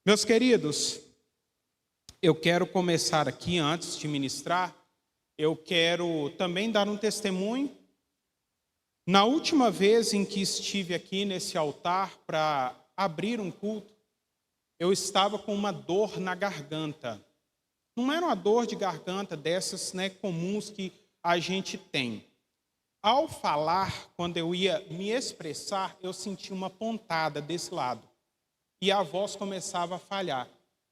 Meus queridos, eu quero começar aqui, antes de ministrar, eu quero também dar um testemunho. Na última vez em que estive aqui nesse altar para abrir um culto, eu estava com uma dor na garganta. Não era uma dor de garganta dessas, comuns que a gente tem. Ao falar, quando eu ia me expressar, eu senti uma pontada desse lado. E a voz começava a falhar.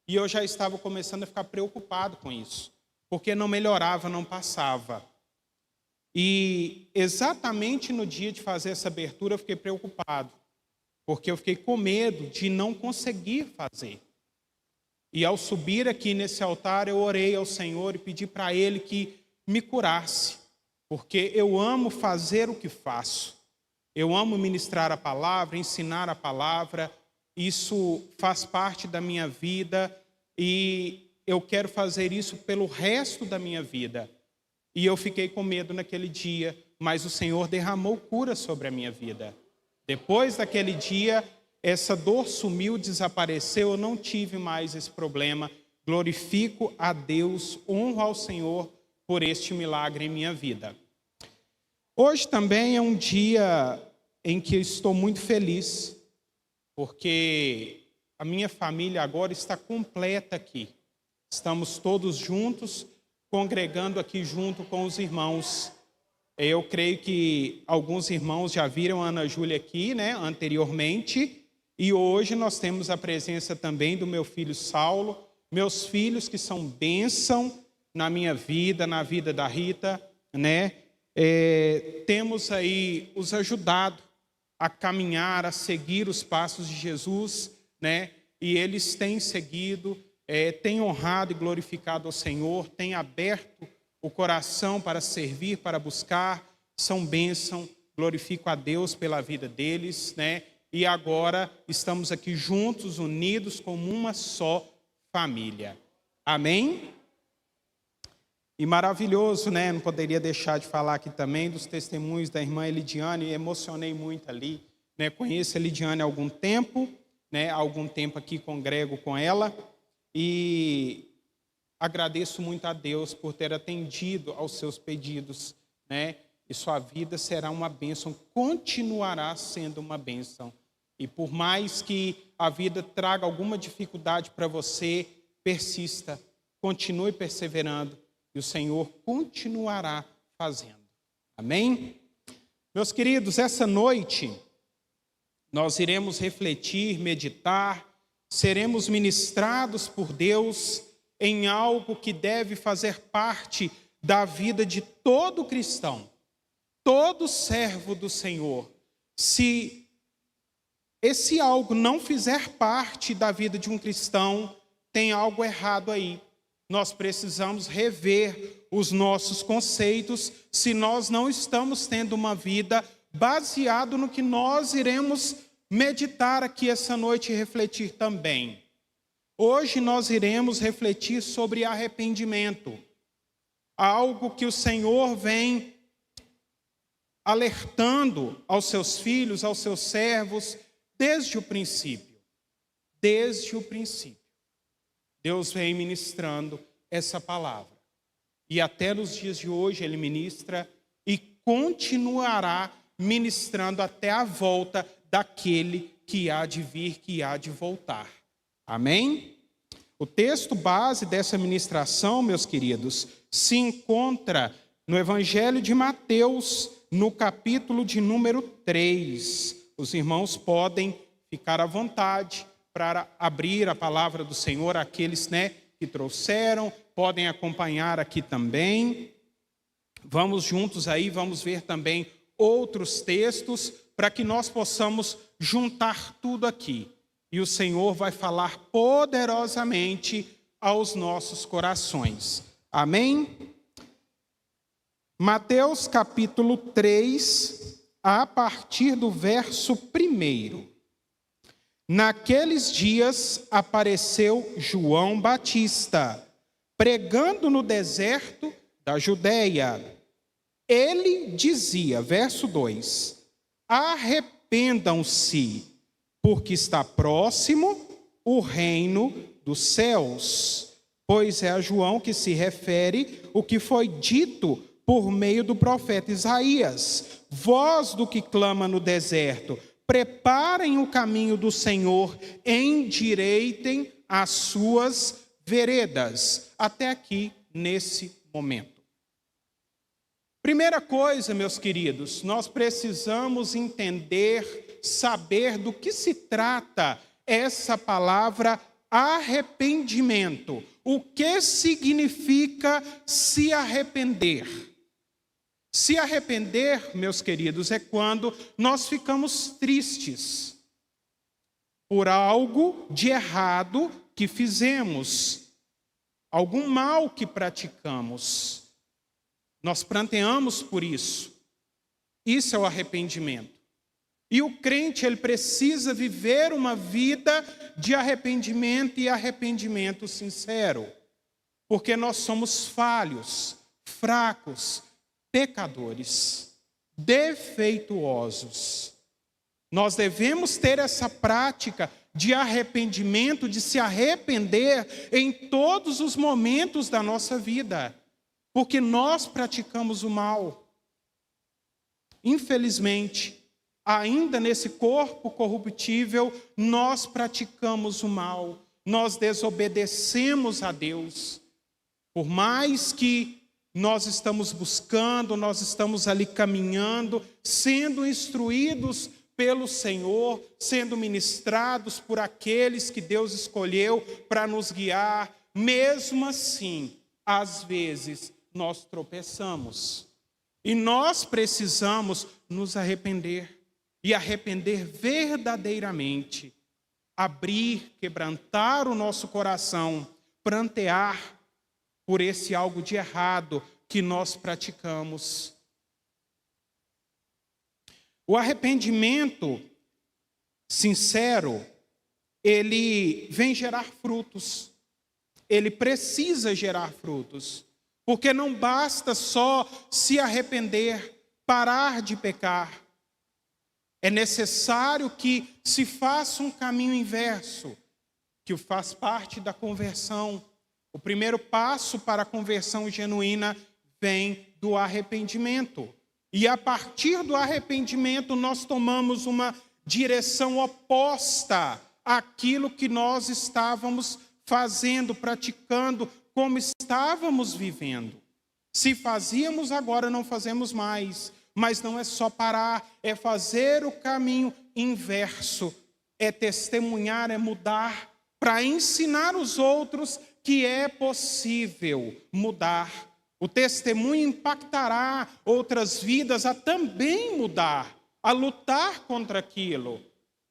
E eu já estava começando a ficar preocupado com isso, porque não melhorava, não passava. E exatamente no dia de fazer essa abertura eu fiquei preocupado, porque eu fiquei com medo de não conseguir fazer. E ao subir aqui nesse altar, eu orei ao Senhor e pedi para Ele que me curasse, porque eu amo fazer o que faço. Eu amo ministrar a palavra, ensinar a palavra. Isso faz parte da minha vida e eu quero fazer isso pelo resto da minha vida. E eu fiquei com medo naquele dia, mas o Senhor derramou cura sobre a minha vida. Depois daquele dia, essa dor sumiu, desapareceu, eu não tive mais esse problema. Glorifico a Deus, honro ao Senhor por este milagre em minha vida. Hoje também é um dia em que eu estou muito feliz, porque a minha família agora está completa aqui. Estamos todos juntos, congregando aqui junto com os irmãos. Eu creio que alguns irmãos já viram a Ana Júlia aqui, anteriormente. E hoje nós temos a presença também do meu filho Saulo, meus filhos que são bênção na minha vida, na vida da Rita, temos aí os ajudado a caminhar, a seguir os passos de Jesus, e eles têm seguido, têm honrado e glorificado ao Senhor, têm aberto o coração para servir, para buscar, são bênção, glorifico a Deus pela vida deles, e agora estamos aqui juntos, unidos como uma só família. Amém? E maravilhoso, não poderia deixar de falar aqui também dos testemunhos da irmã Elidiane, emocionei muito ali, conheço a Elidiane há algum tempo, há algum tempo aqui congrego com ela, e agradeço muito a Deus por ter atendido aos seus pedidos, e sua vida será uma bênção, continuará sendo uma bênção. E por mais que a vida traga alguma dificuldade para você, persista, continue perseverando, e o Senhor continuará fazendo. Amém? Meus queridos, essa noite nós iremos refletir, meditar, seremos ministrados por Deus em algo que deve fazer parte da vida de todo cristão, todo servo do Senhor. Se esse algo não fizer parte da vida de um cristão, tem algo errado aí. Nós precisamos rever os nossos conceitos se nós não estamos tendo uma vida baseada no que nós iremos meditar aqui essa noite e refletir também. Hoje nós iremos refletir sobre arrependimento, algo que o Senhor vem alertando aos seus filhos, aos seus servos, desde o princípio. Desde o princípio. Deus vem ministrando essa palavra. E até nos dias de hoje Ele ministra e continuará ministrando até a volta daquele que há de vir, que há de voltar. Amém? O texto base dessa ministração, meus queridos, se encontra no Evangelho de Mateus, no capítulo de número 3. Os irmãos podem ficar à vontade para abrir a palavra do Senhor, aqueles que trouxeram, podem acompanhar aqui também. Vamos juntos aí, vamos ver também outros textos, para que nós possamos juntar tudo aqui. E o Senhor vai falar poderosamente aos nossos corações. Amém? Mateus capítulo 3, a partir do verso 1. Naqueles dias apareceu João Batista, pregando no deserto da Judeia. Ele dizia, verso 2, arrependam-se, porque está próximo o reino dos céus. Pois é a João que se refere o que foi dito por meio do profeta Isaías. Voz do que clama no deserto, preparem o caminho do Senhor, endireitem as suas veredas. Até aqui, nesse momento. Primeira coisa, meus queridos, nós precisamos entender, saber do que se trata essa palavra arrependimento. O que significa se arrepender? Se arrepender, meus queridos, é quando nós ficamos tristes por algo de errado que fizemos, algum mal que praticamos. Nós pranteamos por isso. Isso é o arrependimento. E o crente, ele precisa viver uma vida de arrependimento e arrependimento sincero. Porque nós somos falhos, fracos, pecadores, defeituosos. Nós devemos ter essa prática de arrependimento, de se arrepender em todos os momentos da nossa vida. Porque nós praticamos o mal. Infelizmente, ainda nesse corpo corruptível, nós praticamos o mal. Nós desobedecemos a Deus. Por mais que nós estamos buscando, nós estamos ali caminhando, sendo instruídos pelo Senhor, sendo ministrados por aqueles que Deus escolheu para nos guiar, mesmo assim, às vezes, nós tropeçamos. E nós precisamos nos arrepender. E arrepender verdadeiramente. Abrir, quebrantar o nosso coração. Prantear por esse algo de errado que nós praticamos. O arrependimento sincero, ele vem gerar frutos. Ele precisa gerar frutos. Porque não basta só se arrepender, parar de pecar. É necessário que se faça um caminho inverso, que faz parte da conversão. O primeiro passo para a conversão genuína vem do arrependimento. E a partir do arrependimento nós tomamos uma direção oposta àquilo que nós estávamos fazendo, praticando, como estávamos vivendo. Se fazíamos, agora não fazemos mais. Mas não é só parar, é fazer o caminho inverso. É testemunhar, é mudar, para ensinar os outros que é possível mudar. O testemunho impactará outras vidas a também mudar, a lutar contra aquilo.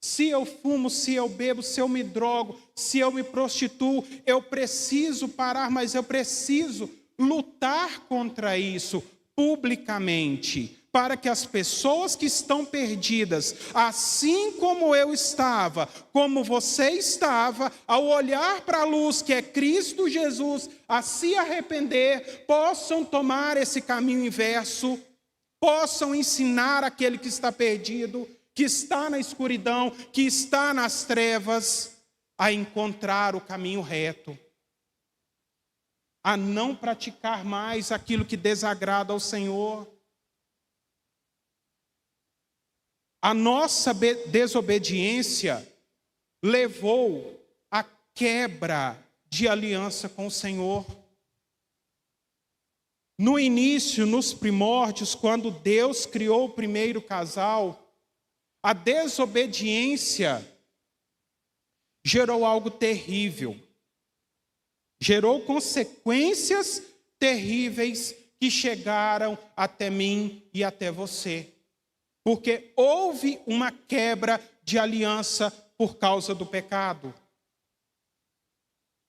Se eu fumo, se eu bebo, se eu me drogo, se eu me prostituo, eu preciso parar, mas eu preciso lutar contra isso publicamente, para que as pessoas que estão perdidas, assim como eu estava, como você estava, ao olhar para a luz que é Cristo Jesus, a se arrepender, possam tomar esse caminho inverso, possam ensinar aquele que está perdido, que está na escuridão, que está nas trevas, a encontrar o caminho reto, a não praticar mais aquilo que desagrada ao Senhor. A nossa desobediência levou à quebra de aliança com o Senhor. No início, nos primórdios, quando Deus criou o primeiro casal, a desobediência gerou algo terrível. Gerou consequências terríveis que chegaram até mim e até você. Porque houve uma quebra de aliança por causa do pecado.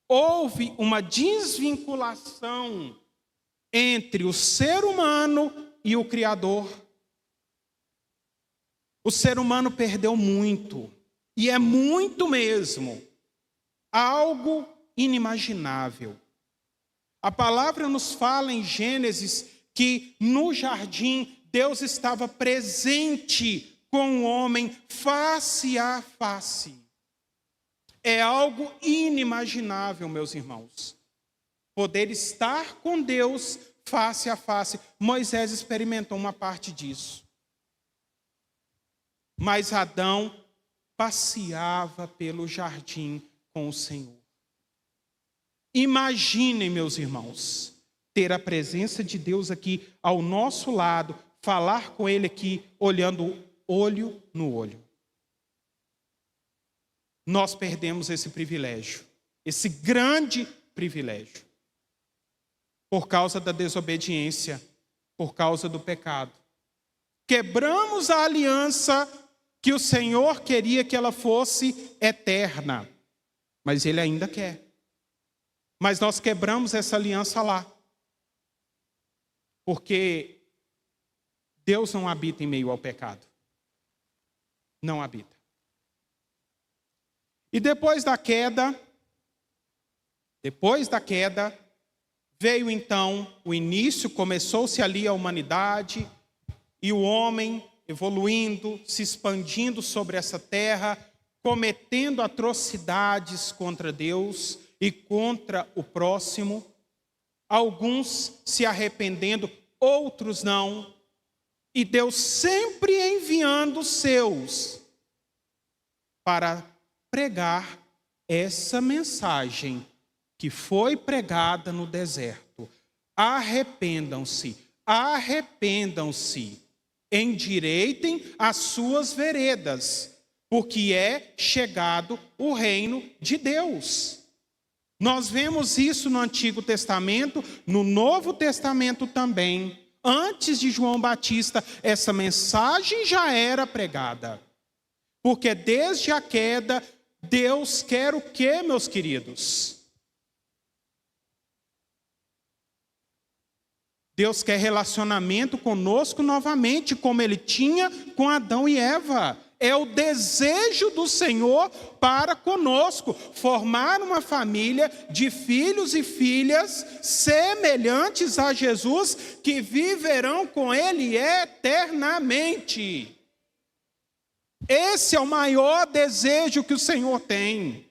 Houve uma desvinculação entre o ser humano e o Criador. O ser humano perdeu muito, e é muito mesmo, algo inimaginável. A palavra nos fala em Gênesis que no jardim Deus estava presente com o homem face a face. É algo inimaginável, meus irmãos. Poder estar com Deus face a face. Moisés experimentou uma parte disso. Mas Adão passeava pelo jardim com o Senhor. Imaginem, meus irmãos, ter a presença de Deus aqui ao nosso lado, falar com Ele aqui, olhando olho no olho. Nós perdemos esse privilégio, esse grande privilégio, por causa da desobediência, por causa do pecado. Quebramos a aliança que o Senhor queria que ela fosse eterna, mas Ele ainda quer. Mas nós quebramos essa aliança lá, porque Deus não habita em meio ao pecado. Não habita. E depois da queda, veio então o início, começou-se ali a humanidade, e o homem evoluindo, se expandindo sobre essa terra, cometendo atrocidades contra Deus e contra o próximo, alguns se arrependendo, outros não, e Deus sempre enviando os seus para pregar essa mensagem que foi pregada no deserto. Arrependam-se, endireitem as suas veredas, porque é chegado o reino de Deus. Nós vemos isso no Antigo Testamento, no Novo Testamento também. Antes de João Batista, essa mensagem já era pregada. Porque desde a queda, Deus quer o quê, meus queridos? Deus quer relacionamento conosco novamente, como Ele tinha com Adão e Eva. É o desejo do Senhor para conosco, formar uma família de filhos e filhas semelhantes a Jesus, que viverão com Ele eternamente. Esse é o maior desejo que o Senhor tem.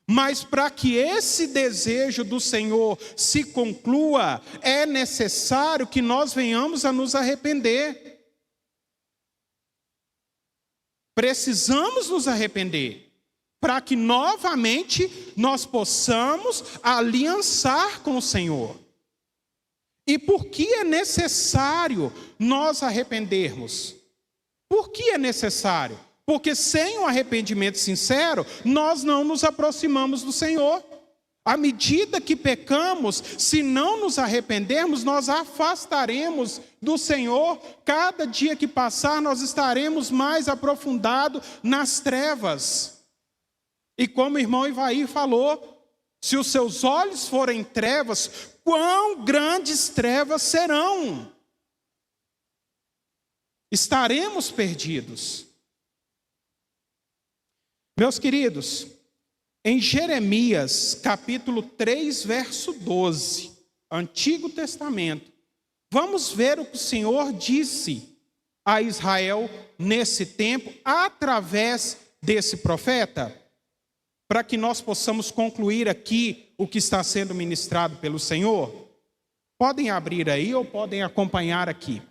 Mas para que esse desejo do Senhor se conclua, é necessário que nós venhamos a nos arrepender. Precisamos nos arrepender, para que novamente nós possamos aliançar com o Senhor. E por que é necessário nós arrependermos? Por que é necessário? Porque sem um arrependimento sincero, nós não nos aproximamos do Senhor. À medida que pecamos, se não nos arrependermos, nós afastaremos do Senhor. Cada dia que passar, nós estaremos mais aprofundados nas trevas. E como o irmão Ivaí falou, se os seus olhos forem trevas, quão grandes trevas serão? Estaremos perdidos. Meus queridos, em Jeremias, capítulo 3, verso 12, Antigo Testamento, vamos ver o que o Senhor disse a Israel nesse tempo, através desse profeta, para que nós possamos concluir aqui o que está sendo ministrado pelo Senhor. Podem abrir aí ou podem acompanhar aqui.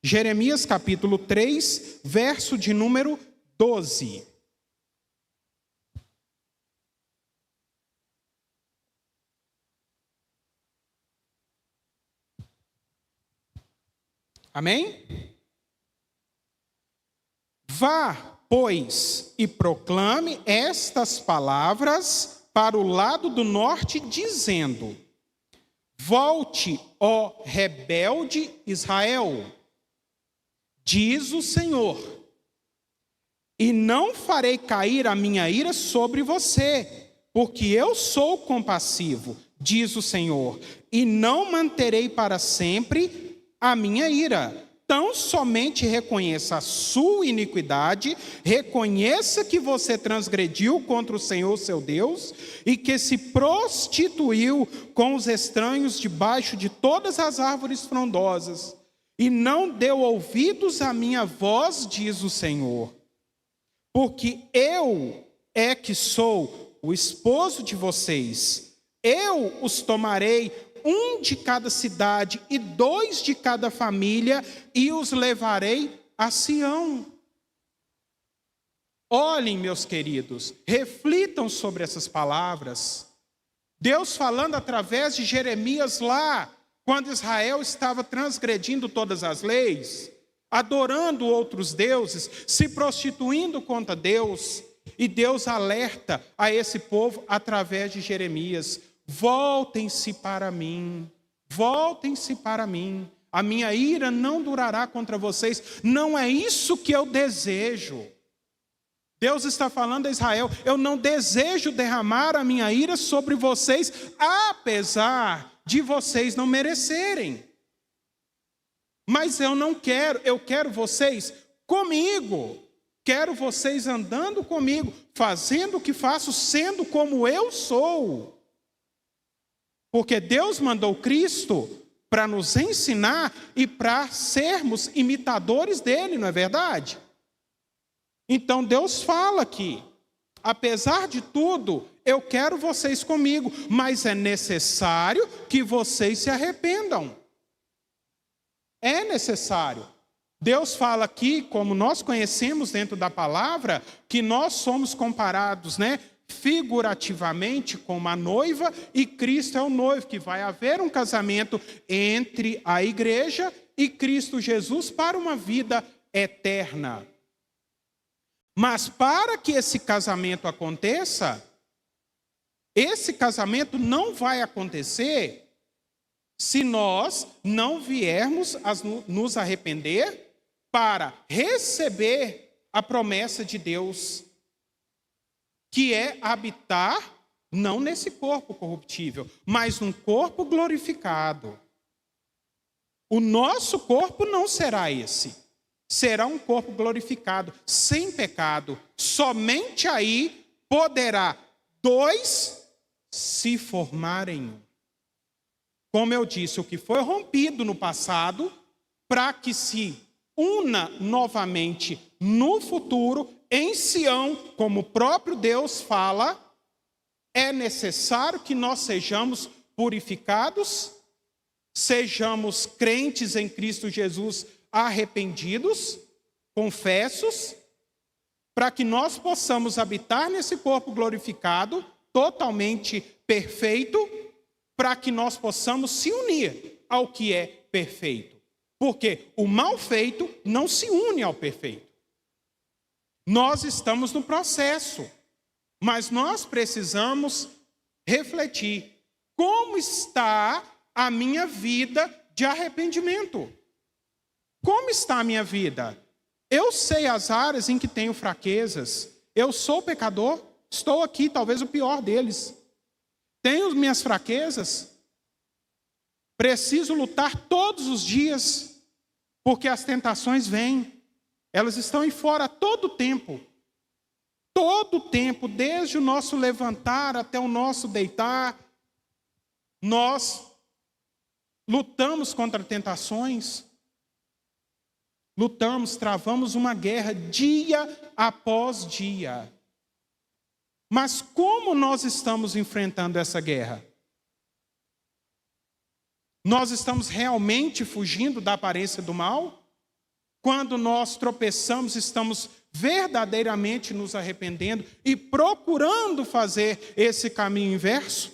Jeremias, capítulo 3, verso de número 12. Amém? Vá, pois, e proclame estas palavras para o lado do norte, dizendo: volte, ó rebelde Israel, diz o Senhor, e não farei cair a minha ira sobre você, porque eu sou compassivo, diz o Senhor, e não manterei para sempre a minha ira. Tão somente reconheça a sua iniquidade, reconheça que você transgrediu contra o Senhor seu Deus e que se prostituiu com os estranhos debaixo de todas as árvores frondosas e não deu ouvidos à minha voz, diz o Senhor. Porque eu é que sou o esposo de vocês. Eu os tomarei, 1 de cada cidade e 2 de cada família, e os levarei a Sião. Olhem, meus queridos, reflitam sobre essas palavras. Deus falando através de Jeremias lá, quando Israel estava transgredindo todas as leis, adorando outros deuses, se prostituindo contra Deus, e Deus alerta a esse povo através de Jeremias: voltem-se para mim, voltem-se para mim, a minha ira não durará contra vocês, não é isso que eu desejo. Deus está falando a Israel: eu não desejo derramar a minha ira sobre vocês, apesar de vocês não merecerem. Mas eu quero vocês comigo. Quero vocês andando comigo, fazendo o que faço, sendo como eu sou. Porque Deus mandou Cristo para nos ensinar e para sermos imitadores dele, não é verdade? Então Deus fala aqui: apesar de tudo, eu quero vocês comigo, mas é necessário que vocês se arrependam. É necessário. Deus fala aqui, como nós conhecemos dentro da palavra, que nós somos comparados, figurativamente com uma noiva, e Cristo é o noivo, que vai haver um casamento entre a igreja e Cristo Jesus para uma vida eterna. Mas para que esse casamento aconteça, esse casamento não vai acontecer se nós não viermos a nos arrepender para receber a promessa de Deus, que é habitar não nesse corpo corruptível, mas num corpo glorificado. O nosso corpo não será esse. Será um corpo glorificado, sem pecado. Somente aí poderá 2 se formarem um. Como eu disse, o que foi rompido no passado, para que se una novamente no futuro, em Sião, como o próprio Deus fala, é necessário que nós sejamos purificados, sejamos crentes em Cristo Jesus, arrependidos, confessos, para que nós possamos habitar nesse corpo glorificado, totalmente perfeito, para que nós possamos se unir ao que é perfeito. Porque o mal feito não se une ao perfeito. Nós estamos no processo, mas nós precisamos refletir: como está a minha vida de arrependimento? Como está a minha vida? Eu sei as áreas em que tenho fraquezas. Eu sou pecador, estou aqui, talvez o pior deles. Tenho minhas fraquezas. Preciso lutar todos os dias, porque as tentações vêm. Elas estão aí fora todo o tempo. Todo o tempo, desde o nosso levantar até o nosso deitar, nós lutamos contra tentações. Lutamos, travamos uma guerra dia após dia. Mas como nós estamos enfrentando essa guerra? Nós estamos realmente fugindo da aparência do mal? Quando nós tropeçamos, estamos verdadeiramente nos arrependendo e procurando fazer esse caminho inverso?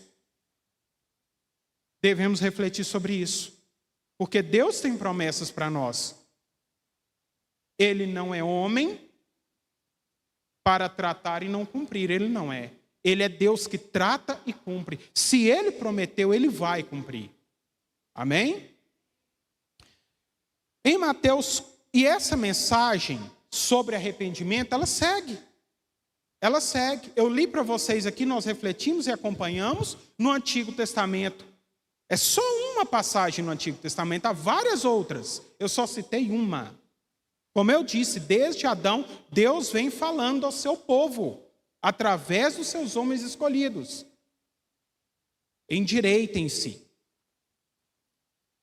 Devemos refletir sobre isso, porque Deus tem promessas para nós. Ele não é homem para tratar e não cumprir, ele não é. Ele é Deus que trata e cumpre. Se ele prometeu, ele vai cumprir. Amém? Em Mateus, e essa mensagem sobre arrependimento, ela segue. Ela segue. Eu li para vocês aqui, nós refletimos e acompanhamos no Antigo Testamento. É só uma passagem no Antigo Testamento, há várias outras. Eu só citei uma. Como eu disse, desde Adão, Deus vem falando ao seu povo, através dos seus homens escolhidos. Endireitem-se.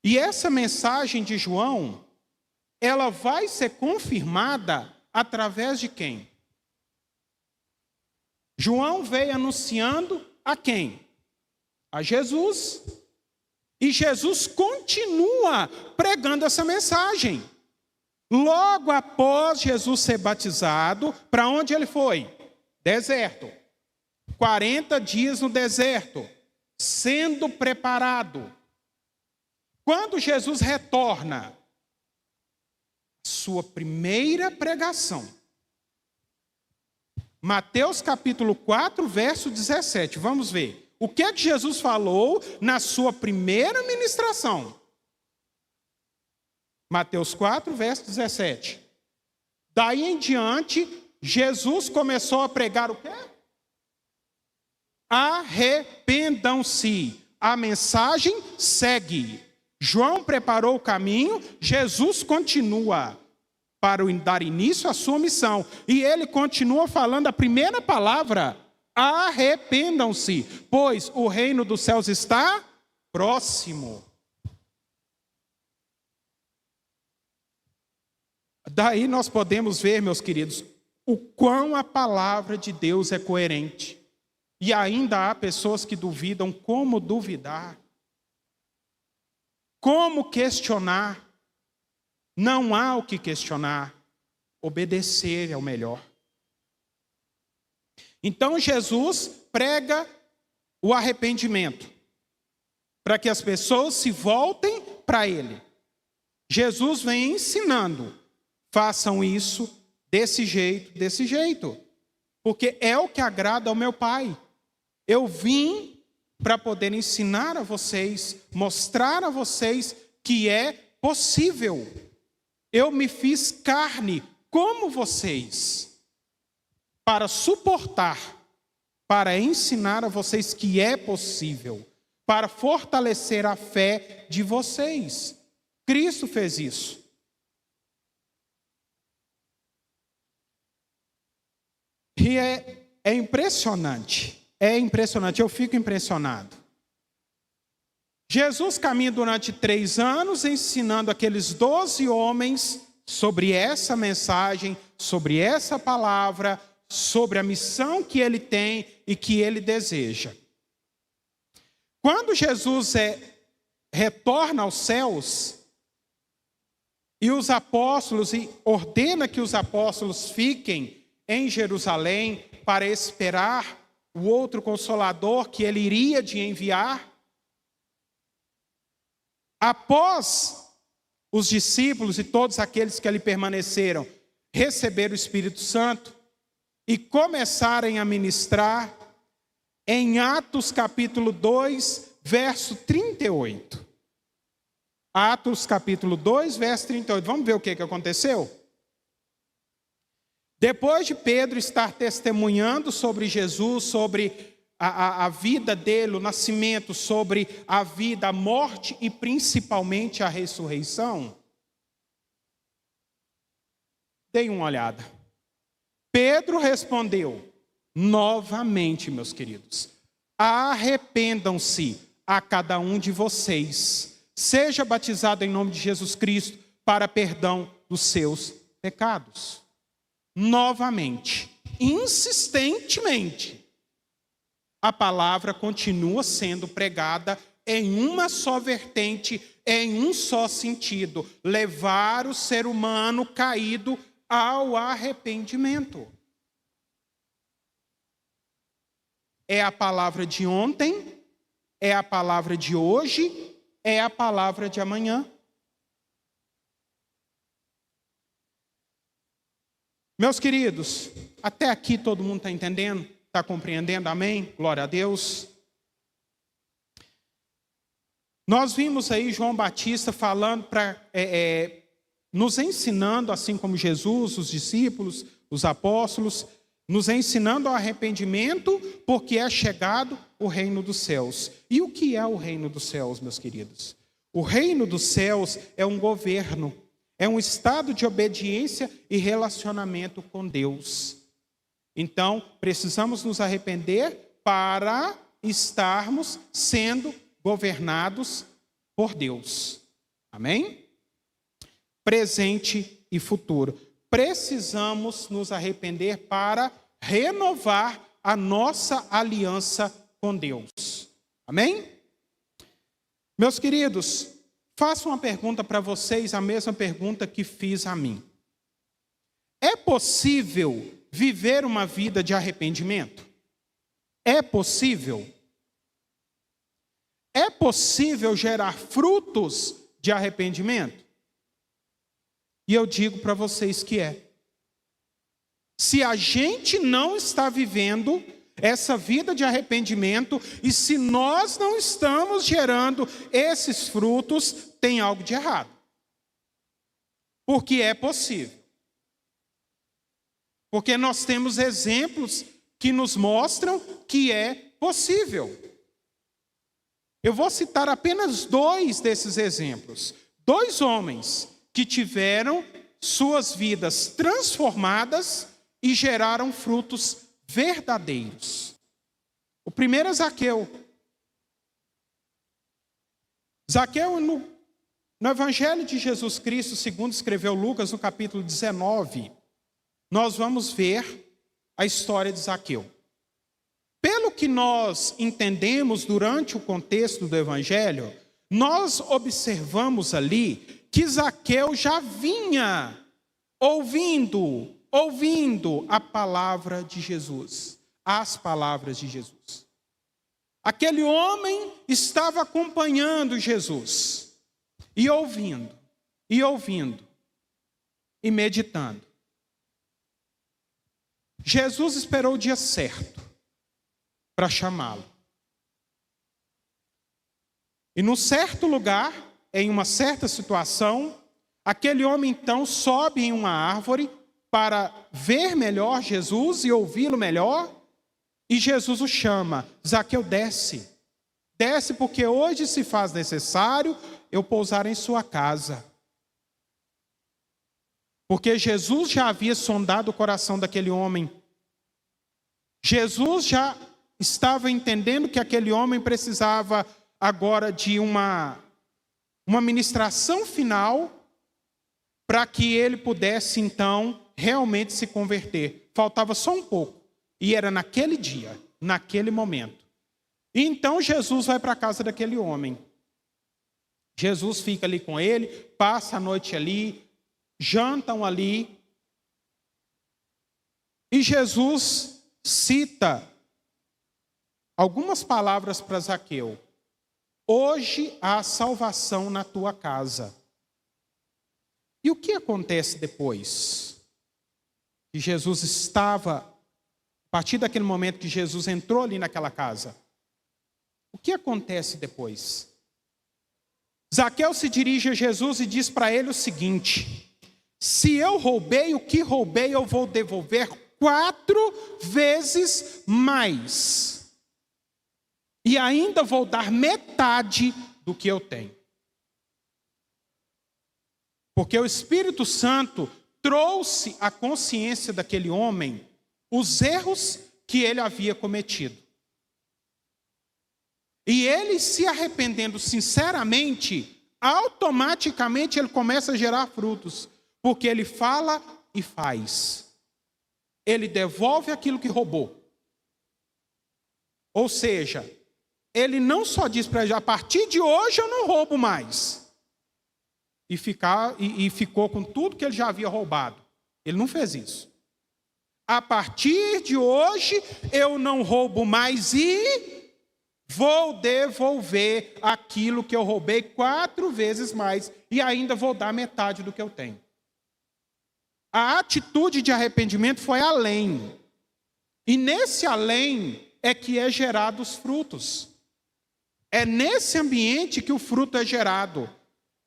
E essa mensagem de João, ela vai ser confirmada através de quem? João veio anunciando a quem? A Jesus. E Jesus continua pregando essa mensagem. Logo após Jesus ser batizado, para onde ele foi? Deserto. 40 dias no deserto, sendo preparado. Quando Jesus retorna, sua primeira pregação. Mateus capítulo 4, verso 17. Vamos ver. O que é que Jesus falou na sua primeira ministração? Mateus 4, verso 17. Daí em diante, Jesus começou a pregar o quê? Arrependam-se. A mensagem segue. João preparou o caminho, Jesus continua para dar início à sua missão. E ele continua falando a primeira palavra: arrependam-se, pois o reino dos céus está próximo. Daí nós podemos ver, meus queridos, o quão a palavra de Deus é coerente. E ainda há pessoas que duvidam. Como duvidar? Como questionar? Não há o que questionar. Obedecer é o melhor. Então Jesus prega o arrependimento, para que as pessoas se voltem para Ele. Jesus vem ensinando: façam isso desse jeito, porque é o que agrada ao meu Pai. Eu vim para poder ensinar a vocês, mostrar a vocês que é possível. Eu me fiz carne como vocês, para suportar, para ensinar a vocês que é possível, para fortalecer a fé de vocês. Cristo fez isso. E é impressionante. É impressionante, eu fico impressionado. Jesus caminha durante 3 anos ensinando aqueles 12 homens sobre essa mensagem, sobre essa palavra, sobre a missão que ele tem e que ele deseja. Quando Jesus retorna aos céus e os apóstolos, e ordena que os apóstolos fiquem em Jerusalém para esperar o outro Consolador que ele iria de enviar. Após os discípulos e todos aqueles que ali permaneceram receber o Espírito Santo e começarem a ministrar, em Atos capítulo 2, verso 38. Atos capítulo 2, verso 38. Vamos ver o que aconteceu? Depois de Pedro estar testemunhando sobre Jesus, sobre a vida dele, o nascimento, sobre a vida, a morte e principalmente a ressurreição, deem uma olhada. Pedro respondeu novamente, meus queridos: arrependam-se a cada um de vocês, seja batizado em nome de Jesus Cristo para perdão dos seus pecados. Novamente, insistentemente, a palavra continua sendo pregada em uma só vertente, em um só sentido: levar o ser humano caído ao arrependimento. É a palavra de ontem, é a palavra de hoje, é a palavra de amanhã. Meus queridos, até aqui todo mundo está entendendo? Está compreendendo? Amém? Glória a Deus. Nós vimos aí João Batista falando, nos ensinando, assim como Jesus, os discípulos, os apóstolos, nos ensinando ao arrependimento, porque é chegado o reino dos céus. E o que é o reino dos céus, meus queridos? O reino dos céus é um governo, é um estado de obediência e relacionamento com Deus. Então, precisamos nos arrepender para estarmos sendo governados por Deus. Amém? Presente e futuro. Precisamos nos arrepender para renovar a nossa aliança com Deus. Amém? Meus queridos, faço uma pergunta para vocês, a mesma pergunta que fiz a mim. É possível viver uma vida de arrependimento? É possível? É possível gerar frutos de arrependimento? E eu digo para vocês que é. Se a gente não está vivendo essa vida de arrependimento, e se nós não estamos gerando esses frutos, tem algo de errado. Porque é possível. Porque nós temos exemplos que nos mostram que é possível. Eu vou citar apenas 2 desses exemplos. 2 homens que tiveram suas vidas transformadas e geraram frutos verdadeiros. O primeiro é Zaqueu. Zaqueu, no Evangelho de Jesus Cristo, segundo escreveu Lucas, no capítulo 19, nós vamos ver a história de Zaqueu. Pelo que nós entendemos durante o contexto do Evangelho, nós observamos ali que Zaqueu já vinha ouvindo a palavra de Jesus, as palavras de Jesus. Aquele homem estava acompanhando Jesus, e ouvindo, e meditando. Jesus esperou o dia certo para chamá-lo. E num certo lugar, em uma certa situação, aquele homem então sobe em uma árvore para ver melhor Jesus e ouvi-lo melhor, e Jesus o chama: Zaqueu, desce. Desce, porque hoje se faz necessário eu pousar em sua casa. Porque Jesus já havia sondado o coração daquele homem. Jesus já estava entendendo que aquele homem precisava agora de uma ministração final para que ele pudesse então realmente se converter. Faltava só um pouco. E era naquele dia, naquele momento. E então Jesus vai para a casa daquele homem. Jesus fica ali com ele, passa a noite ali, jantam ali. E Jesus cita algumas palavras para Zaqueu. Hoje há salvação na tua casa. E o que acontece depois? Que Jesus estava, a partir daquele momento que Jesus entrou ali naquela casa, o que acontece depois? Zaqueu se dirige a Jesus e diz para ele o seguinte: se eu roubei o que roubei, eu vou devolver 4 vezes mais. E ainda vou dar metade do que eu tenho. Porque o Espírito Santo trouxe à consciência daquele homem os erros que ele havia cometido. E ele, se arrependendo sinceramente, automaticamente ele começa a gerar frutos. Porque ele fala e faz. Ele devolve aquilo que roubou. Ou seja, ele não só diz para ele: a partir de hoje eu não roubo mais. E ficou com tudo que ele já havia roubado. Ele não fez isso. A partir de hoje eu não roubo mais e vou devolver aquilo que eu roubei 4 vezes mais. E ainda vou dar metade do que eu tenho. A atitude de arrependimento foi além. E nesse além é que é gerado os frutos. É nesse ambiente que o fruto é gerado.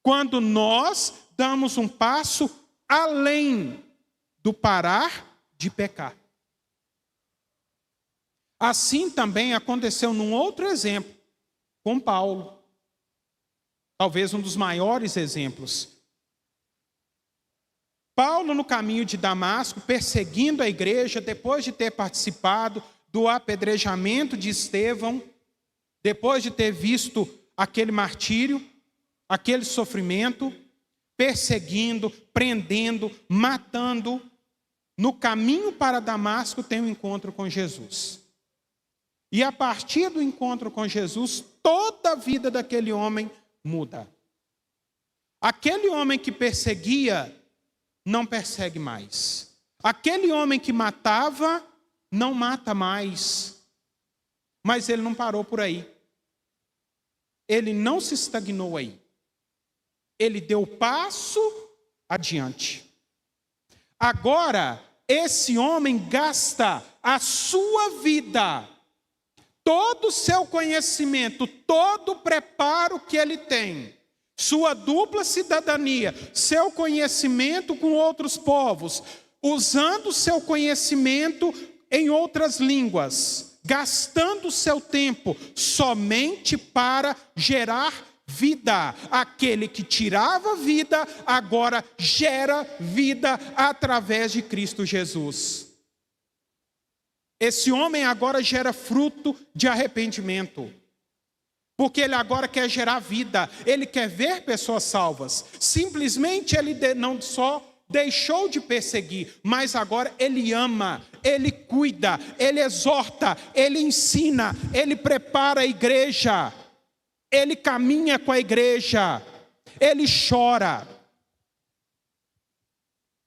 Quando nós damos um passo além do parar de pecar. Assim também aconteceu num outro exemplo, com Paulo. Talvez um dos maiores exemplos. Paulo, no caminho de Damasco, perseguindo a igreja, depois de ter participado do apedrejamento de Estevão, depois de ter visto aquele martírio, aquele sofrimento, perseguindo, prendendo, matando, no caminho para Damasco tem um encontro com Jesus. E a partir do encontro com Jesus, toda a vida daquele homem muda. Aquele homem que perseguia, não persegue mais. Aquele homem que matava, não mata mais. Mas ele não parou por aí. Ele não se estagnou aí. Ele deu passo adiante. Agora, esse homem gasta a sua vida, todo o seu conhecimento, todo o preparo que ele tem, sua dupla cidadania, seu conhecimento com outros povos, usando seu conhecimento em outras línguas, gastando seu tempo somente para gerar vida. Aquele que tirava vida, agora gera vida através de Cristo Jesus. Esse homem agora gera fruto de arrependimento. Porque ele agora quer gerar vida, ele quer ver pessoas salvas. Simplesmente ele não só deixou de perseguir, mas agora ele ama, ele cuida, ele exorta, ele ensina, ele prepara a igreja, ele caminha com a igreja, ele chora.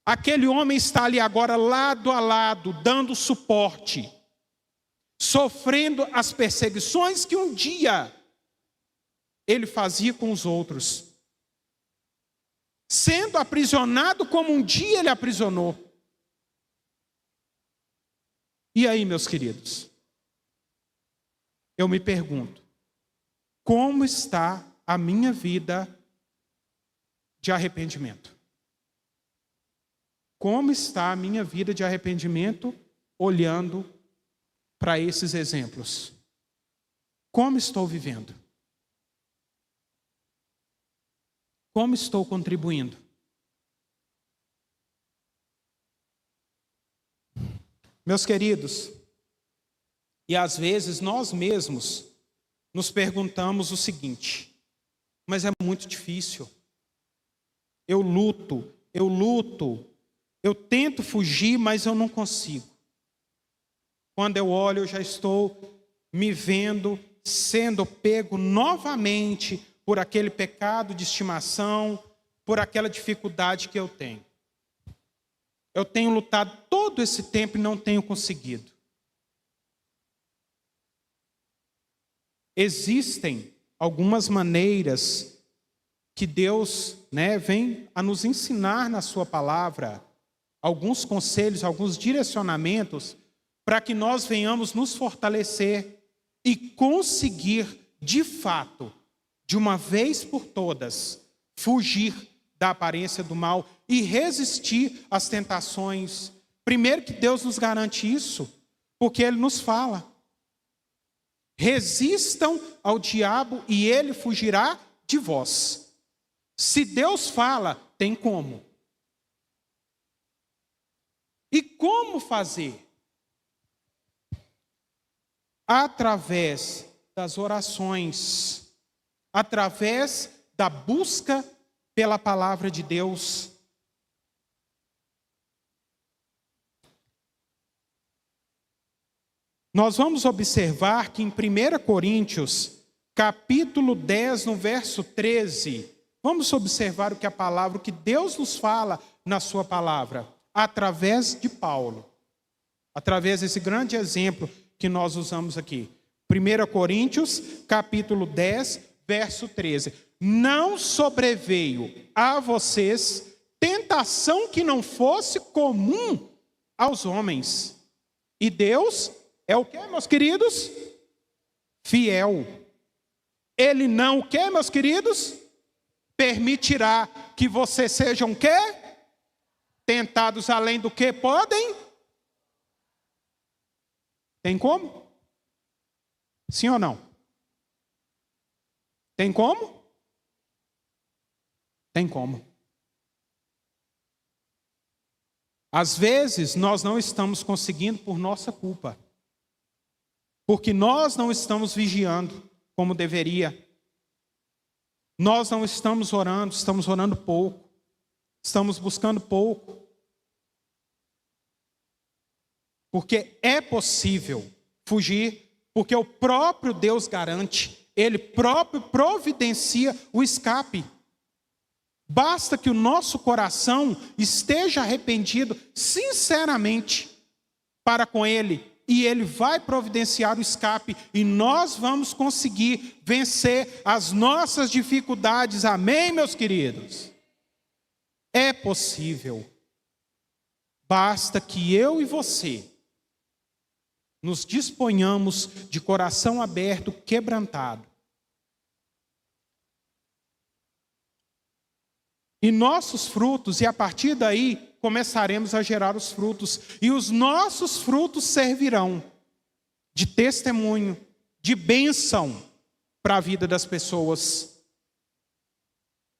Aquele homem está ali agora lado a lado, dando suporte, sofrendo as perseguições que um dia ele fazia com os outros, sendo aprisionado como um dia ele aprisionou. E aí, meus queridos, eu me pergunto, como está a minha vida de arrependimento? Como está a minha vida de arrependimento olhando para esses exemplos? Como estou vivendo? Como estou contribuindo? Meus queridos, e às vezes nós mesmos nos perguntamos o seguinte: mas é muito difícil. Eu luto, eu tento fugir, mas eu não consigo. Quando eu olho, eu já estou me vendo sendo pego novamente por aquele pecado de estimação, por aquela dificuldade que eu tenho. Eu tenho lutado todo esse tempo e não tenho conseguido. Existem algumas maneiras que Deus, vem a nos ensinar na sua palavra, alguns conselhos, alguns direcionamentos, para que nós venhamos nos fortalecer e conseguir, de fato, de uma vez por todas, fugir da aparência do mal e resistir às tentações. Primeiro que Deus nos garante isso, porque Ele nos fala: resistam ao diabo e ele fugirá de vós. Se Deus fala, tem como. E como fazer? Através das orações, através da busca pela palavra de Deus. Nós vamos observar que em 1 Coríntios, capítulo 10, no verso 13, vamos observar o que Deus nos fala na sua palavra, através de Paulo, através desse grande exemplo que nós usamos aqui. 1 Coríntios, capítulo 10, verso 13. Não sobreveio a vocês tentação que não fosse comum aos homens. E Deus é o que, meus queridos? Fiel. Ele não o que, meus queridos? Permitirá que vocês sejam o quê? Tentados além do que podem? Tem como? Sim ou não? Tem como? Tem como. Às vezes nós não estamos conseguindo por nossa culpa, porque nós não estamos vigiando como deveria. Nós não estamos orando pouco, estamos buscando pouco. Porque é possível fugir Porque o próprio Deus garante, Ele próprio providencia o escape. Basta que o nosso coração esteja arrependido sinceramente para com Ele, e Ele vai providenciar o escape, e nós vamos conseguir vencer as nossas dificuldades. Amém, meus queridos? É possível. Basta que eu e você nos disponhamos de coração aberto, quebrantado. E nossos frutos, e a partir daí começaremos a gerar os frutos. E os nossos frutos servirão de testemunho, de bênção para a vida das pessoas.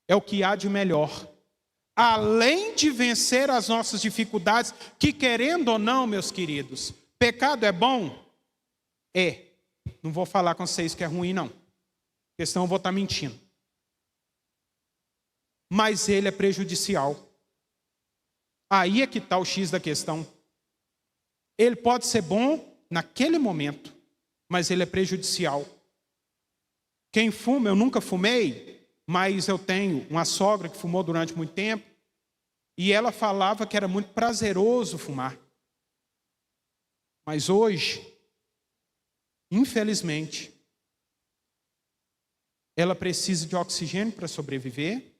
É o que há de melhor. Além de vencer as nossas dificuldades, que querendo ou não, meus queridos, pecado é bom? É. Não vou falar com vocês que é ruim, não. Porque senão eu vou estar mentindo. Mas ele é prejudicial. Aí é que está o X da questão. Ele pode ser bom naquele momento, mas ele é prejudicial. Quem fuma, eu nunca fumei, mas eu tenho uma sogra que fumou durante muito tempo, e ela falava que era muito prazeroso fumar. Mas hoje, infelizmente, ela precisa de oxigênio para sobreviver,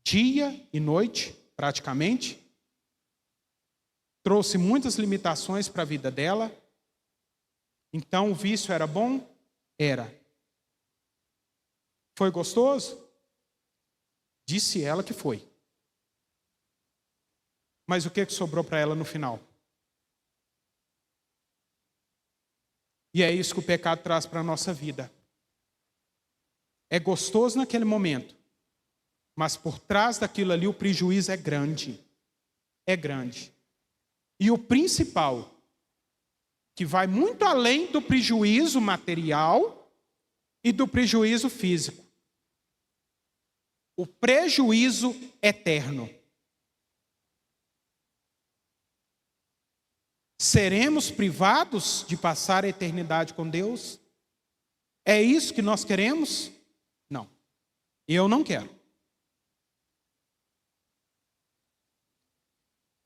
dia e noite, praticamente. Trouxe muitas limitações para a vida dela. Então, o vício era bom? Era. Foi gostoso? Disse ela que foi. Mas o que sobrou para ela no final? E é isso que o pecado traz para a nossa vida. É gostoso naquele momento, mas por trás daquilo ali o prejuízo é grande. É grande. E o principal, que vai muito além do prejuízo material e do prejuízo físico. O prejuízo eterno. Seremos privados de passar a eternidade com Deus? É isso que nós queremos? Não. Eu não quero.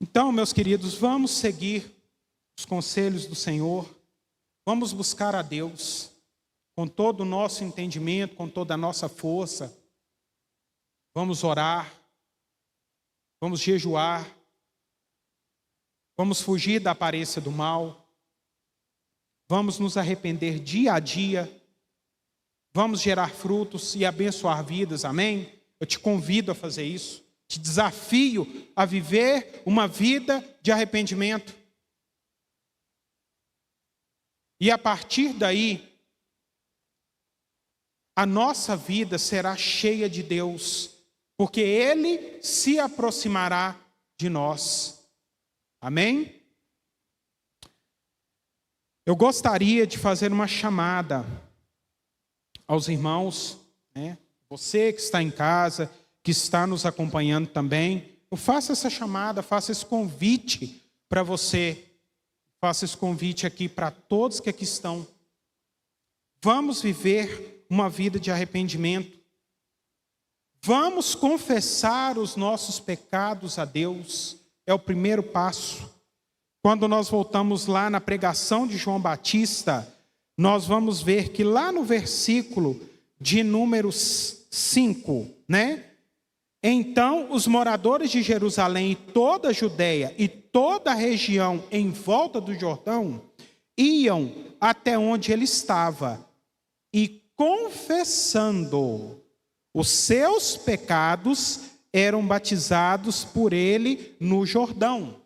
Então, meus queridos, vamos seguir os conselhos do Senhor. Vamos buscar a Deus com todo o nosso entendimento, com toda a nossa força. Vamos orar. Vamos jejuar. Vamos fugir da aparência do mal. Vamos nos arrepender dia a dia. Vamos gerar frutos e abençoar vidas, amém? Eu te convido a fazer isso. Te desafio a viver uma vida de arrependimento. E a partir daí, a nossa vida será cheia de Deus, porque Ele se aproximará de nós. Amém? Eu gostaria de fazer uma chamada aos irmãos, né? Você que está em casa, que está nos acompanhando também, eu faço essa chamada, faço esse convite para você, faço esse convite aqui para todos que aqui estão. Vamos viver uma vida de arrependimento. Vamos confessar os nossos pecados a Deus. É o primeiro passo. Quando nós voltamos lá na pregação de João Batista, nós vamos ver que lá no versículo de número 5, né? Então os moradores de Jerusalém e toda a Judeia e toda a região em volta do Jordão iam até onde ele estava e confessando os seus pecados eram batizados por ele no Jordão.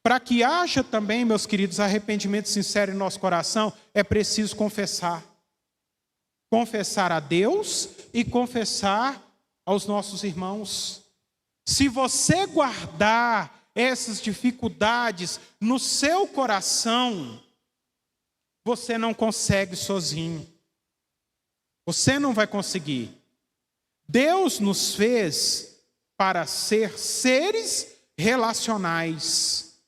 Para que haja também, meus queridos, arrependimento sincero em nosso coração, é preciso confessar. Confessar a Deus e confessar aos nossos irmãos. Se você guardar essas dificuldades no seu coração, você não consegue sozinho. Você não vai conseguir. Deus nos fez para ser seres relacionais.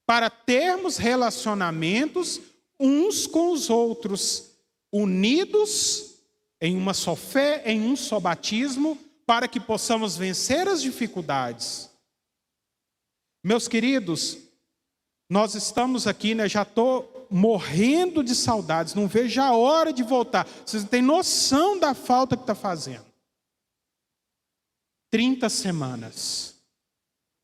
para termos relacionamentos uns com os outros, unidos em uma só fé, em um só batismo, para que possamos vencer as dificuldades. Meus queridos, nós estamos aqui, né? Já estou morrendo de saudades, não vejo a hora de voltar. Vocês não têm noção da falta que está fazendo. 30 semanas.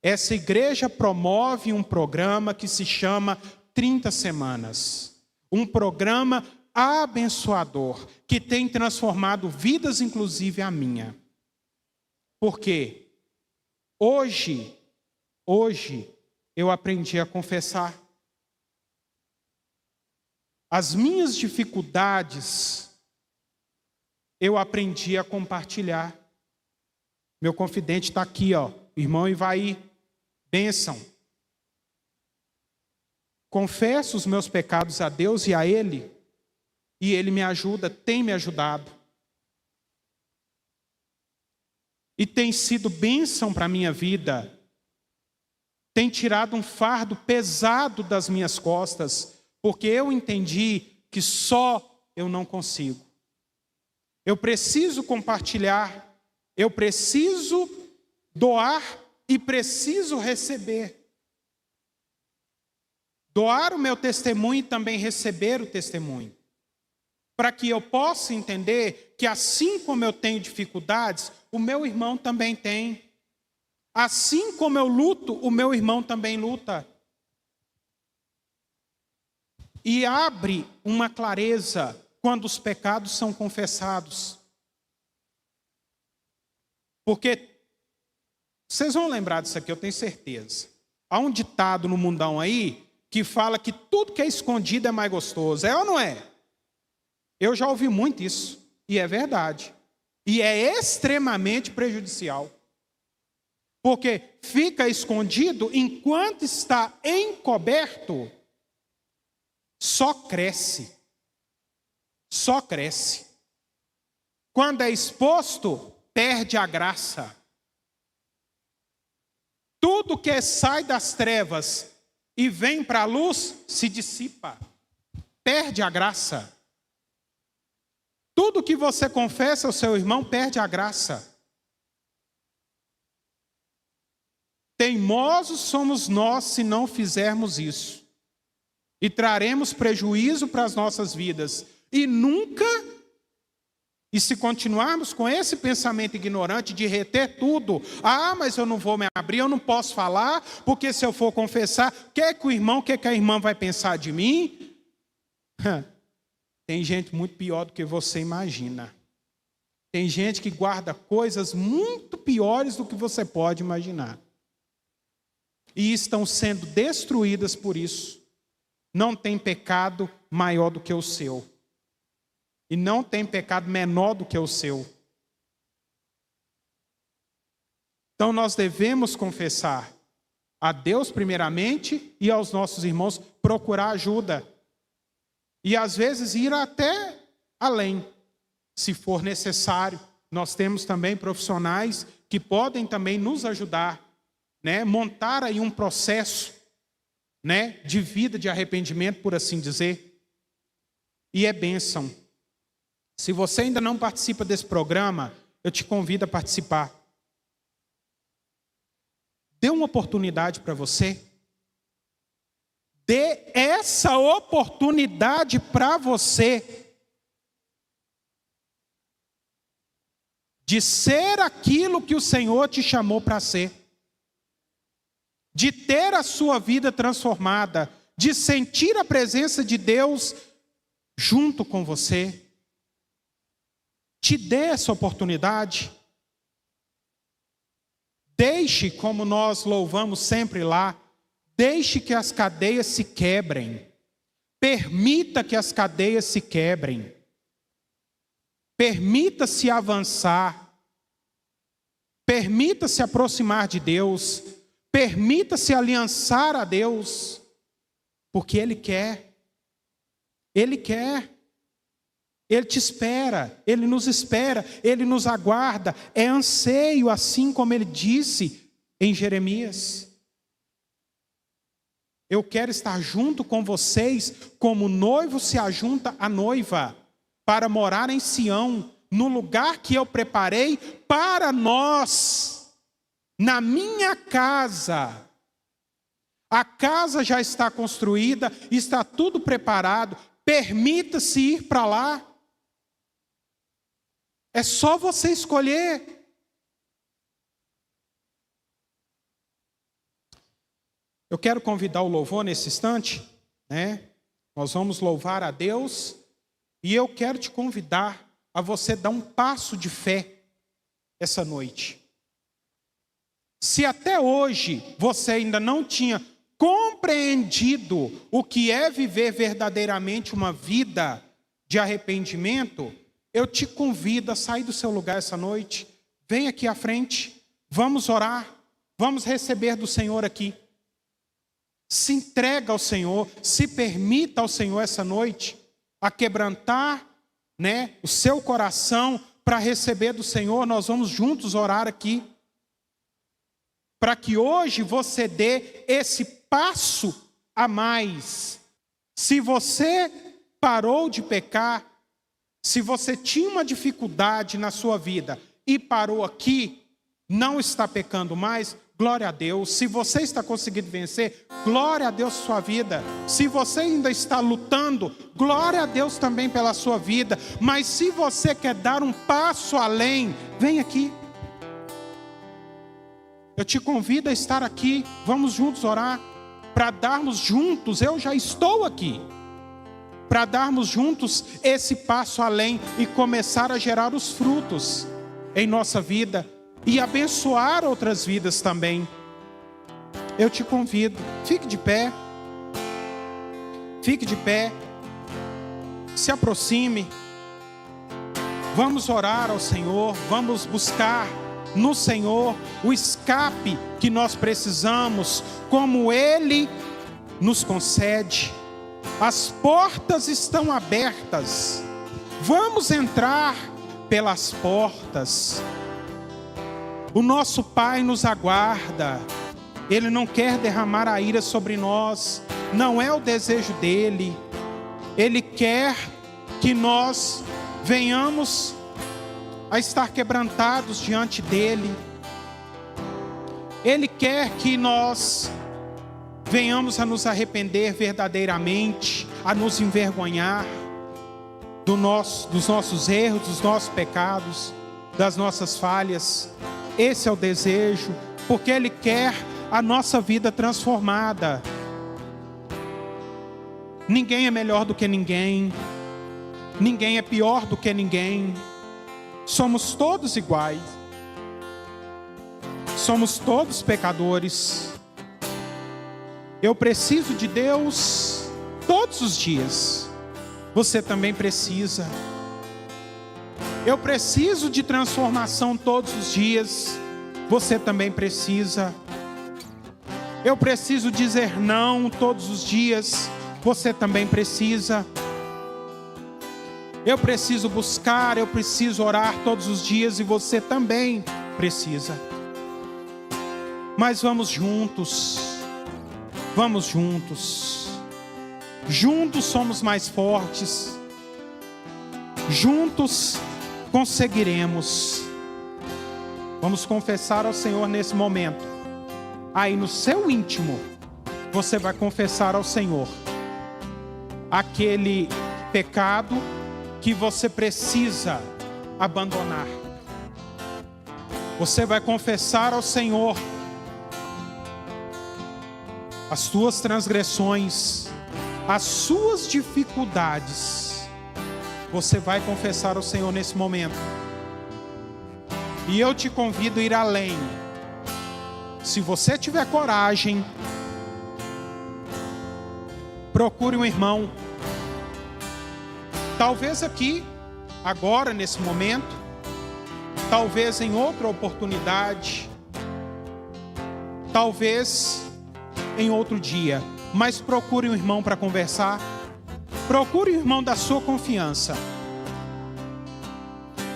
Essa igreja promove um programa que se chama 30 Semanas. Um programa abençoador, que tem transformado vidas, inclusive a minha. Por quê? Hoje, eu aprendi a confessar. As minhas dificuldades, eu aprendi a compartilhar. Meu confidente está aqui, ó, irmão Ivaí. Bênção. Confesso os meus pecados a Deus e a Ele, e Ele me ajuda, tem me ajudado. E tem sido bênção para a minha vida. Tem tirado um fardo pesado das minhas costas, porque eu entendi que só eu não consigo. Eu preciso compartilhar, eu preciso doar e preciso receber. Doar o meu testemunho e também receber o testemunho. Para que eu possa entender que assim como eu tenho dificuldades, o meu irmão também tem. Assim como eu luto, o meu irmão também luta. E abre uma clareza quando os pecados são confessados. Porque vocês vão lembrar disso aqui, eu tenho certeza. Há um ditado no mundão aí que fala que tudo que é escondido é mais gostoso. É ou não é? Eu já ouvi muito isso. E é verdade. E é extremamente prejudicial. Porque fica escondido enquanto está encoberto, só cresce. Só cresce. Quando é exposto, perde a graça. Tudo que sai das trevas e vem para a luz, se dissipa. Perde a graça. Tudo que você confessa ao seu irmão, perde a graça. Teimosos somos nós se não fizermos isso. E traremos prejuízo para as nossas vidas. E nunca, e se continuarmos com esse pensamento ignorante de reter tudo, mas eu não vou me abrir, eu não posso falar, porque se eu for confessar, o que o irmão, o que a irmã vai pensar de mim? Tem gente muito pior do que você imagina. Tem gente que guarda coisas muito piores do que você pode imaginar. E estão sendo destruídas por isso. Não tem pecado maior do que o seu. E não tem pecado menor do que o seu. Então nós devemos confessar a Deus primeiramente e aos nossos irmãos, procurar ajuda. E às vezes ir até além, se for necessário. Nós temos também profissionais que podem também nos ajudar, né? Montar aí um processo, né? De vida, de arrependimento, por assim dizer. E é bênção. Se você ainda não participa desse programa, eu te convido a participar. Dê uma oportunidade para você. Dê essa oportunidade para você de ser aquilo que o Senhor te chamou para ser. De ter a sua vida transformada, de sentir a presença de Deus junto com você. Te dê essa oportunidade. Deixe, como nós louvamos sempre lá, deixe que as cadeias se quebrem. Permita que as cadeias se quebrem. Permita-se avançar. Permita-se aproximar de Deus. Permita-se aliançar a Deus. Porque Ele quer. Ele quer. Ele te espera, Ele nos espera, Ele nos aguarda. É anseio, assim como Ele disse em Jeremias. Eu quero estar junto com vocês, como o noivo se ajunta à noiva, para morar em Sião, no lugar que eu preparei para nós, na minha casa. A casa já está construída, está tudo preparado, permita-se ir para lá. É só você escolher. Eu quero convidar o louvor nesse instante, né? Nós vamos louvar a Deus e eu quero te convidar a você dar um passo de fé essa noite. Se até hoje você ainda não tinha compreendido o que é viver verdadeiramente uma vida de arrependimento, eu te convido a sair do seu lugar essa noite. Vem aqui à frente, vamos orar, vamos receber do Senhor aqui. Se entrega ao Senhor, se permita ao Senhor essa noite a quebrantar, né, o seu coração para receber do Senhor. Nós vamos juntos orar aqui, para que hoje você dê esse passo a mais. Se você parou de pecar, se você tinha uma dificuldade na sua vida e parou aqui, não está pecando mais, glória a Deus. Se você está conseguindo vencer, glória a Deus sua vida. Se você ainda está lutando, glória a Deus também pela sua vida. Mas se você quer dar um passo além, vem aqui. Eu te convido a estar aqui. Vamos juntos orar, para darmos juntos, eu já estou aqui, para darmos juntos esse passo além e começar a gerar os frutos em nossa vida e abençoar outras vidas também. Eu te convido, fique de pé, se aproxime, vamos orar ao Senhor, vamos buscar no Senhor o escape que nós precisamos, como Ele nos concede. As portas estão abertas, vamos entrar pelas portas. O nosso Pai nos aguarda, Ele não quer derramar a ira sobre nós, não é o desejo dEle. Ele quer que nós venhamos a estar quebrantados diante dEle. Ele quer que nós venhamos a nos arrepender verdadeiramente, a nos envergonhar dos nossos erros, dos nossos pecados, das nossas falhas. Esse é o desejo, porque Ele quer a nossa vida transformada. Ninguém é melhor do que ninguém, ninguém é pior do que ninguém. Somos todos iguais, somos todos pecadores. Eu preciso de Deus todos os dias, você também precisa. Eu preciso de transformação todos os dias, você também precisa. Eu preciso dizer não todos os dias, você também precisa. Eu preciso buscar, eu preciso orar todos os dias e você também precisa. Mas vamos juntos, vamos juntos. Juntos somos mais fortes, juntos conseguiremos. Vamos confessar ao Senhor nesse momento. Aí no seu íntimo, você vai confessar ao Senhor aquele pecado que você precisa abandonar. Você vai confessar ao Senhor as suas transgressões, as suas dificuldades. Você vai confessar ao Senhor nesse momento. E eu te convido a ir além. Se você tiver coragem, procure um irmão. Talvez aqui, agora, nesse momento. Talvez em outra oportunidade. Talvez em outro dia. Mas procure um irmão para conversar. Procure um irmão da sua confiança.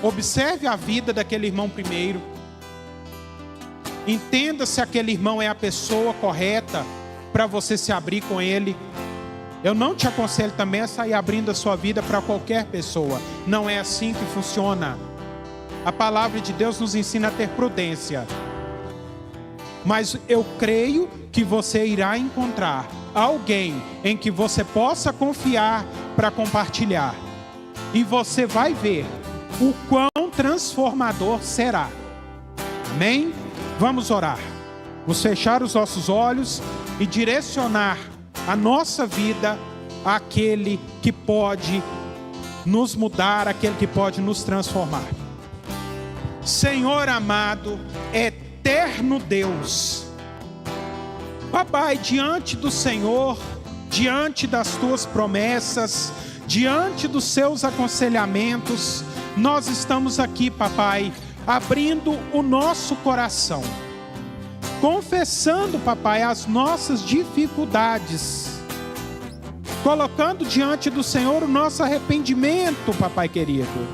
Observe a vida daquele irmão primeiro. Entenda se aquele irmão é a pessoa correta para você se abrir com Ele. Eu não te aconselho também a sair abrindo a sua vida para qualquer pessoa. Não é assim que funciona. A palavra de Deus nos ensina a ter prudência. Mas eu creio que você irá encontrar alguém em que você possa confiar para compartilhar. E você vai ver o quão transformador será. Amém? Vamos orar. Vamos fechar os nossos olhos e direcionar a nossa vida àquele que pode nos mudar, aquele que pode nos transformar. Senhor amado, eterno Deus, Papai, diante do Senhor, diante das tuas promessas, diante dos seus aconselhamentos, nós estamos aqui, Papai, abrindo o nosso coração, confessando, Papai, as nossas dificuldades, colocando diante do Senhor o nosso arrependimento, Papai querido,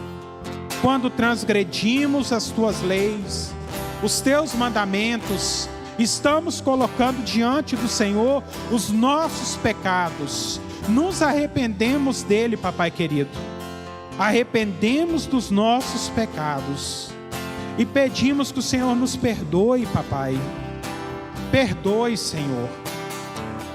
quando transgredimos as tuas leis, os teus mandamentos. Estamos colocando diante do Senhor os nossos pecados, nos arrependemos dele, Papai querido, arrependemos dos nossos pecados e pedimos que o Senhor nos perdoe, Papai. Perdoe, Senhor.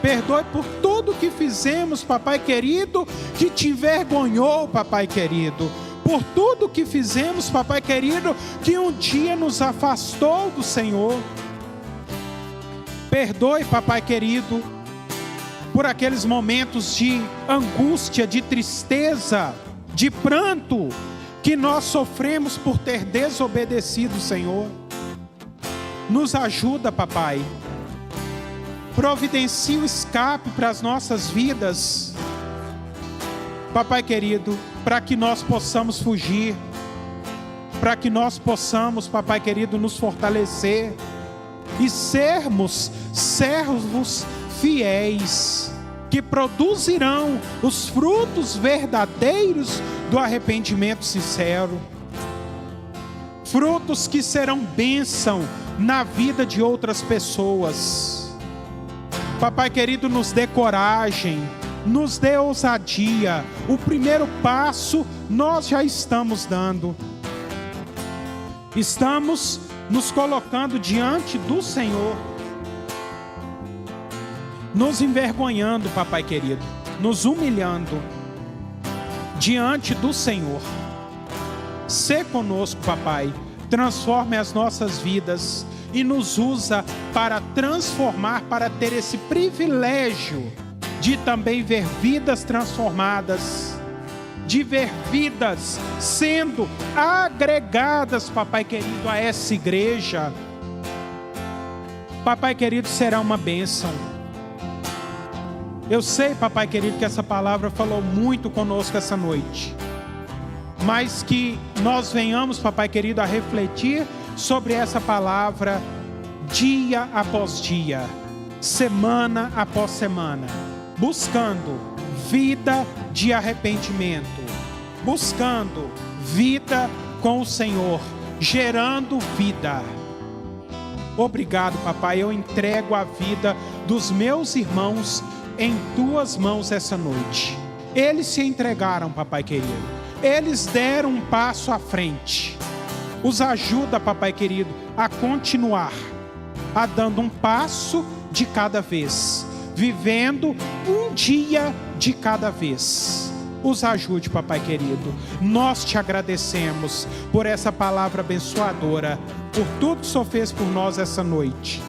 Perdoe por tudo que fizemos, Papai querido, que te envergonhou, Papai querido. Por tudo que fizemos, Papai querido, que um dia nos afastou do Senhor. Perdoe, Papai querido, por aqueles momentos de angústia, de tristeza, de pranto, que nós sofremos por ter desobedecido, Senhor. Nos ajuda, Papai. Providencie o escape para as nossas vidas, Papai querido, para que nós possamos fugir, para que nós possamos, Papai querido, nos fortalecer e sermos servos fiéis, que produzirão os frutos verdadeiros do arrependimento sincero, frutos que serão bênção na vida de outras pessoas. Papai querido, nos dê coragem, nos dê ousadia. O primeiro passo nós já estamos dando. Estamos nos colocando diante do Senhor, nos envergonhando, Papai querido, nos humilhando diante do Senhor. Sê conosco, Papai, transforme as nossas vidas e nos usa para transformar, para ter esse privilégio de também ver vidas transformadas, de ver vidas sendo agregadas, Papai querido, a essa igreja. Papai querido, será uma bênção. Eu sei, Papai querido, que essa palavra falou muito conosco essa noite, mas que nós venhamos, Papai querido, a refletir sobre essa palavra dia após dia, semana após semana, buscando vida de arrependimento, buscando vida com o Senhor, gerando vida. Obrigado, Papai, eu entrego a vida dos meus irmãos em tuas mãos essa noite. Eles se entregaram, Papai querido, eles deram um passo à frente. Os ajuda, Papai querido, a continuar, a dando um passo de cada vez, vivendo um dia de cada vez. Os ajude, Papai querido. Nós te agradecemos por essa palavra abençoadora, por tudo que o Senhor fez por nós essa noite.